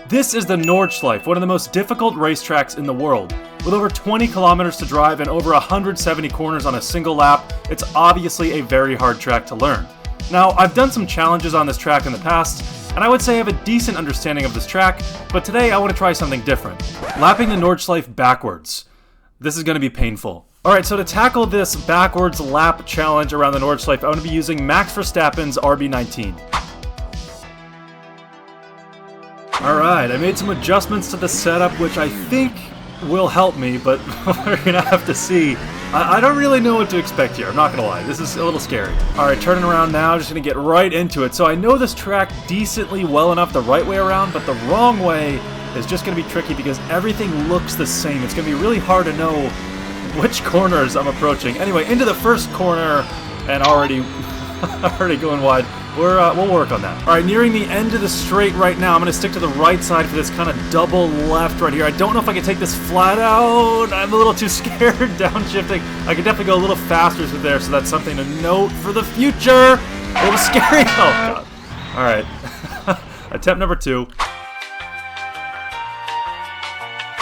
This is the Nordschleife, one of the most difficult racetracks in the world. With over 20 kilometers to drive and over 170 corners on a single lap, it's obviously a very hard track to learn. Now, I've done some challenges on this track in the past, and I would say I have a decent understanding of this track, but today I want to try something different. Lapping the Nordschleife backwards. This is going to be painful. Alright, so to tackle this backwards lap challenge around the Nordschleife, I'm going to be using Max Verstappen's RB19. Alright, I made some adjustments to the setup, which I think will help me, but we're gonna have to see. I don't really know what to expect here, I'm not gonna lie. This is a little scary. Alright, turning around now, just gonna get right into it. So I know this track decently well enough the right way around, but the wrong way is just gonna be tricky because everything looks the same. It's gonna be really hard to know which corners I'm approaching. Anyway, into the first corner, and already going wide. We'll work on that. Alright, nearing the end of the straight right now. I'm going to stick to the right side for this kind of double left right here. I don't know if I can take this flat out. I'm a little too scared downshifting. I could definitely go a little faster through there, so that's something to note for the future. A little scary. Oh, God. Alright. Attempt number 2.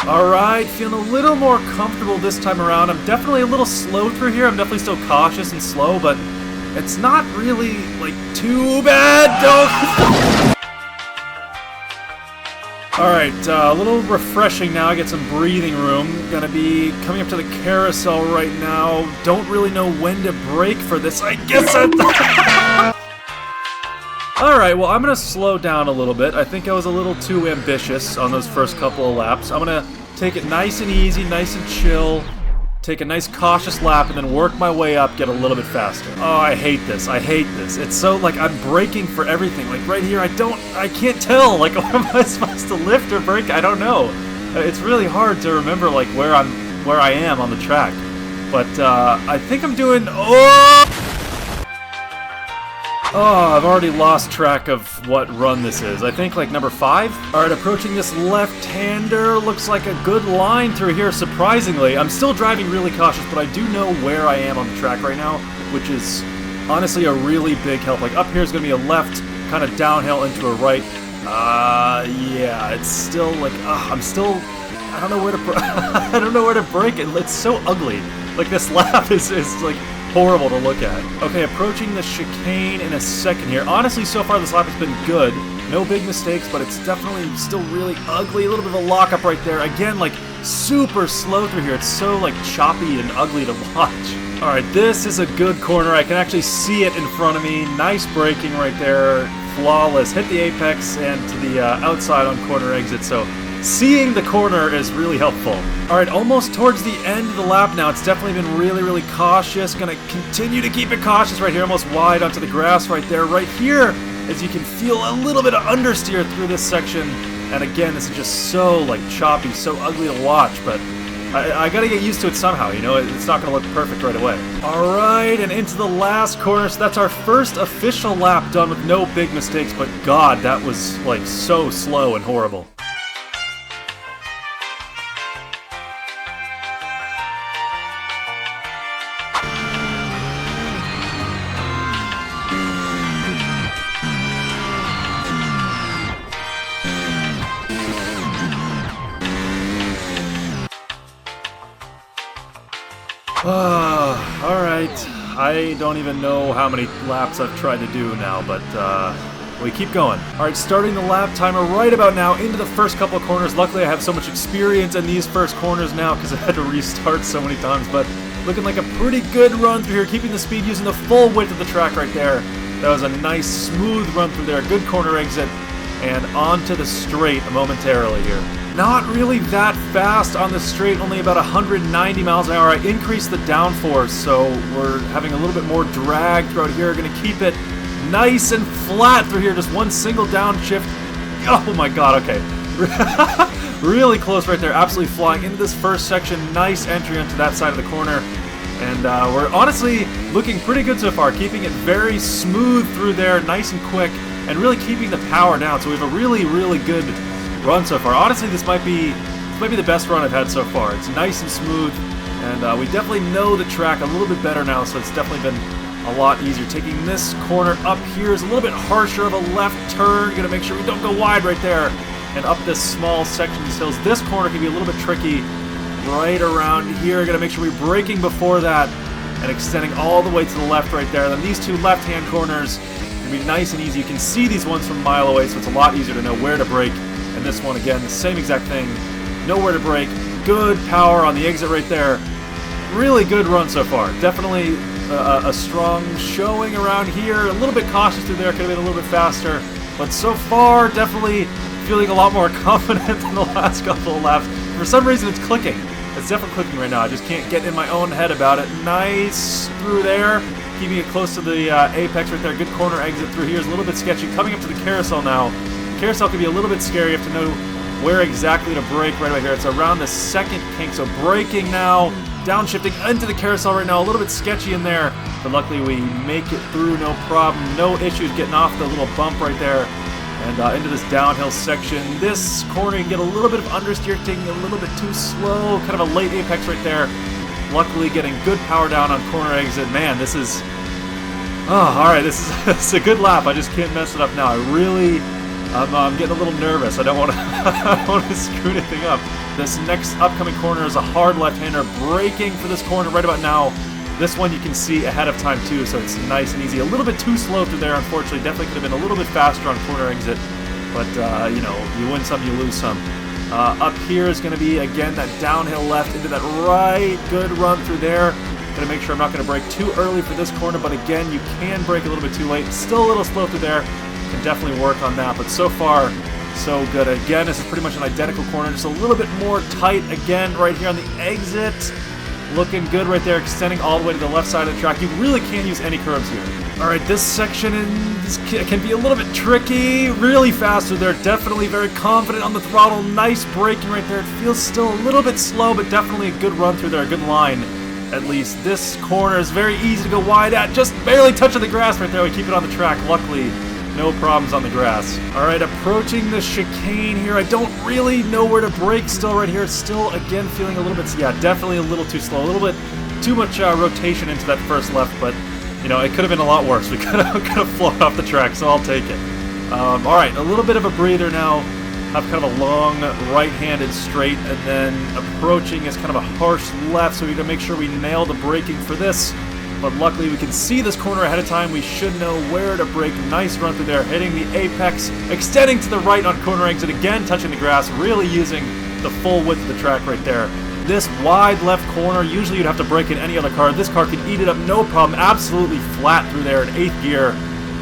Alright, feeling a little more comfortable this time around. I'm definitely a little slow through here. I'm definitely still cautious and slow, but it's not really, like, too bad. Alright, a little refreshing now. I get some breathing room. Gonna be coming up to the carousel right now. Don't really know when to brake for this. I guess Alright, well, I'm gonna slow down a little bit. I think I was a little too ambitious on those first couple of laps. I'm gonna take it nice and easy, nice and chill. Take a nice cautious lap and then work my way up, get a little bit faster. Oh, I hate this. I hate this. It's so, like, I'm braking for everything. Like, right here, I can't tell. Like, am I supposed to lift or brake? I don't know. It's really hard to remember, like, where I am on the track. But, I think I'm doing, Oh, I've already lost track of what run this is. I think like number 5? Alright, approaching this left-hander. Looks like a good line through here, surprisingly. I'm still driving really cautious, but I do know where I am on the track right now, which is honestly a really big help. Like up here is going to be a left, kind of downhill into a right. Yeah, it's still like, I don't know where to, I don't know where to brake it. It's so ugly. Like this lap is like horrible to look at. Okay, approaching the chicane in a second here. Honestly, so far this lap has been good. No big mistakes, but it's definitely still really ugly. A little bit of a lockup right there. Again, like super slow through here. It's so like choppy and ugly to watch. Alright, this is a good corner. I can actually see it in front of me. Nice braking right there. Flawless. Hit the apex and to the outside on corner exit, so seeing the corner is really helpful. Alright, almost towards the end of the lap now. It's definitely been really, really cautious. Gonna continue to keep it cautious right here. Almost wide onto the grass right there. Right here, as you can feel a little bit of understeer through this section. And again, this is just so like choppy, so ugly to watch, but I gotta get used to it somehow, you know? It's not gonna look perfect right away. Alright, and into the last corner. So that's our first official lap done with no big mistakes, but God, that was like so slow and horrible. Alright, I don't even know how many laps I've tried to do now, but we keep going. Alright, starting the lap timer right about now into the first couple of corners. Luckily I have so much experience in these first corners now because I had to restart so many times, but looking like a pretty good run through here, keeping the speed, using the full width of the track right there. That was a nice smooth run through there, good corner exit, and onto the straight momentarily here. Not really that fast on the straight, only about 190 miles an hour. I increased the downforce, so we're having a little bit more drag throughout here. Gonna keep it nice and flat through here, just one single downshift. Oh my God, okay. Really close right there, absolutely flying into this first section. Nice entry onto that side of the corner. And we're honestly looking pretty good so far, keeping it very smooth through there, nice and quick, and really keeping the power down. So we have a really, really good run so far. Honestly, this might be the best run I've had so far. It's nice and smooth, and we definitely know the track a little bit better now, so it's definitely been a lot easier. Taking this corner up here is a little bit harsher of a left turn. Gonna make sure we don't go wide right there. and up this small section of these hills. This corner can be a little bit tricky right around here. Gotta make sure we're braking before that and extending all the way to the left right there. Then these two left-hand corners can be nice and easy. You can see these ones from a mile away, so it's a lot easier to know where to brake. And this one, again, the same exact thing. Know where to brake. Good power on the exit right there. Really good run so far. Definitely a strong showing around here. A little bit cautious through there. Could have been a little bit faster. But so far, definitely feeling a lot more confident than the last couple of laps. For some reason, it's clicking. It's definitely clicking right now. I just can't get in my own head about it. Nice through there. Keeping it close to the apex right there. Good corner exit through here is a little bit sketchy. Coming up to the carousel now. Carousel can be a little bit scary. You have to know where exactly to brake right over here. It's around the second kink, so braking now. Downshifting into the carousel right now. A little bit sketchy in there, but luckily we make it through, no problem. No issues getting off the little bump right there and into this downhill section. This corner you can get a little bit of understeer, taking a little bit too slow. Kind of a late apex right there. Luckily getting good power down on corner exit. Man, this is... Oh, alright, this is a good lap. I just can't mess it up now. I'm getting a little nervous. I don't want to screw anything up. This next upcoming corner is a hard left-hander. Braking for this corner right about now. This one you can see ahead of time too, so it's nice and easy. A little bit too slow through there, unfortunately. Definitely could have been a little bit faster on corner exit. But, you know, you win some, you lose some. Up here is going to be, again, that downhill left into that right. Good run through there. Going to make sure I'm not going to brake too early for this corner, but again, you can brake a little bit too late. Still a little slow through there. Can definitely work on that, but so far, so good. Again, this is pretty much an identical corner, just a little bit more tight again right here on the exit. Looking good right there, extending all the way to the left side of the track. You really can't use any curbs here. All right, this section can be a little bit tricky. Really fast through there, definitely very confident on the throttle. Nice braking right there. It feels still a little bit slow, but definitely a good run through there, a good line. At least this corner is very easy to go wide at. Just barely touching the grass right there. We keep it on the track, luckily. No problems on the grass. All right, approaching the chicane here. I don't really know where to brake still right here. It's still, again, feeling a little bit, yeah, definitely a little too slow. A little bit too much rotation into that first left, but, you know, it could have been a lot worse. We could have flown off the track, so I'll take it. All right, a little bit of a breather now. Have kind of a long right-handed straight, and then approaching is kind of a harsh left, so we got to make sure we nail the braking for this. But luckily we can see this corner ahead of time. We should know where to brake. Nice run through there, hitting the apex, extending to the right on corner exit, again touching the grass, really using the full width of the track right there. This wide left corner, usually you'd have to brake in any other car. This car can eat it up, no problem. Absolutely flat through there in 8th gear.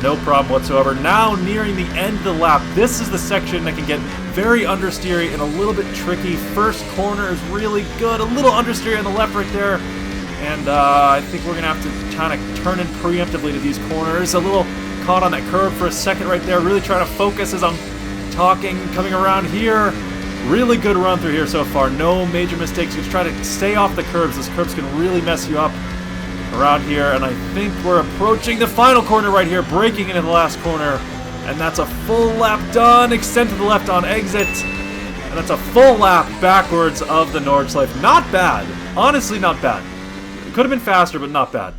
No problem whatsoever. Now nearing the end of the lap, this is the section that can get very understeery and a little bit tricky. First corner is really good. A little understeery on the left right there. And I think we're going to have to kind of turn in preemptively to these corners. A little caught on that curve for a second right there. Really trying to focus as I'm talking, coming around here. Really good run through here so far. No major mistakes. Just try to stay off the curbs. Those curbs can really mess you up around here. And I think we're approaching the final corner right here. Braking into the last corner. And that's a full lap done. Extend to the left on exit. And that's a full lap backwards of the Nordschleife. Not bad. Honestly, not bad. Could have been faster, but not bad.